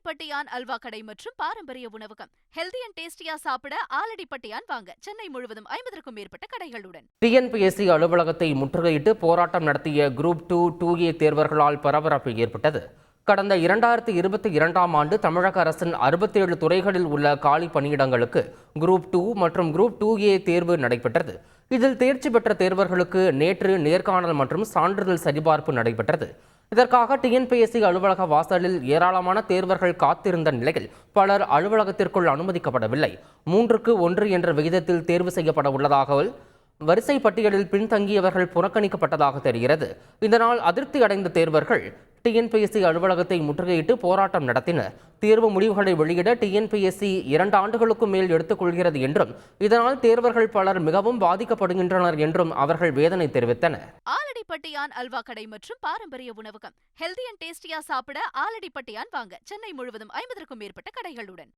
ஆலடிப்பட்டியான் அல்வா கடை மற்றும் பாரம்பரிய உணவகம். ஹெல்தி அண்ட் டேஸ்டியா சாப்பிட ஆலடிப்பட்டியான் வாங்க. சென்னை முழுவதும் 50க்கும் மேற்பட்ட கடைகளுடன். டிஎன்பிஎஸ்சி அலுவலகத்தை முற்றுகையிட்டு போராட்டம் நடத்திய குரூப் 2A தேர்வர்களால் பரபரப்பு ஏற்பட்டது. கடந்த 2022ஆம் ஆண்டு தமிழக அரசின் 67 துறைகளில் உள்ள காலி பணியிடங்களுக்கு குரூப் 2 மற்றும் குரூப் 2A தேர்வு நடைபெற்றது. இதில் தேர்ச்சி பெற்ற தேர்வர்களுக்கு நேற்று நேர்காணல் மற்றும் சான்றிதழ் சரிபார்ப்பு நடைபெற்றது. இதற்காக டிஎன்பிஎஸ்சி அலுவலக வாசலில் ஏராளமான தேர்வர்கள் காத்திருந்த நிலையில் பலர் அலுவலகத்திற்குள் அனுமதிக்கப்படவில்லை. 3க்கு 1 என்ற விகிதத்தில் தேர்வு செய்யப்பட உள்ளதாக வரிசை பட்டியலில் பின்தங்கியவர்கள் புறக்கணிக்கப்பட்டதாக தெரிகிறது. இதனால் அதிருப்தி அடைந்த தேர்வர்கள் டிஎன்பிஎஸ்சி அலுவலகத்தை முற்றுகையிட்டு போராட்டம் நடத்தினர். தேர்வு முடிவுகளை வெளியிட டிஎன்பிஎஸ்சி 2 ஆண்டுகளுக்கு மேல் எடுத்துக்கொள்கிறது என்றும் இதனால் தேர்வர்கள் பலர் மிகவும் பாதிக்கப்படுகின்றனர் என்றும் அவர்கள் வேதனை தெரிவித்தனர். ஆலடிப்பட்டியான் அல்வா கடை மற்றும் பாரம்பரிய உணவகம். ஹெல்தி அண்ட் டேஸ்டியா சாப்பிட ஆலடிப்பட்டியான் வாங்க. சென்னை முழுவதும் 50க்கும் மேற்பட்ட கடைகளுடன்.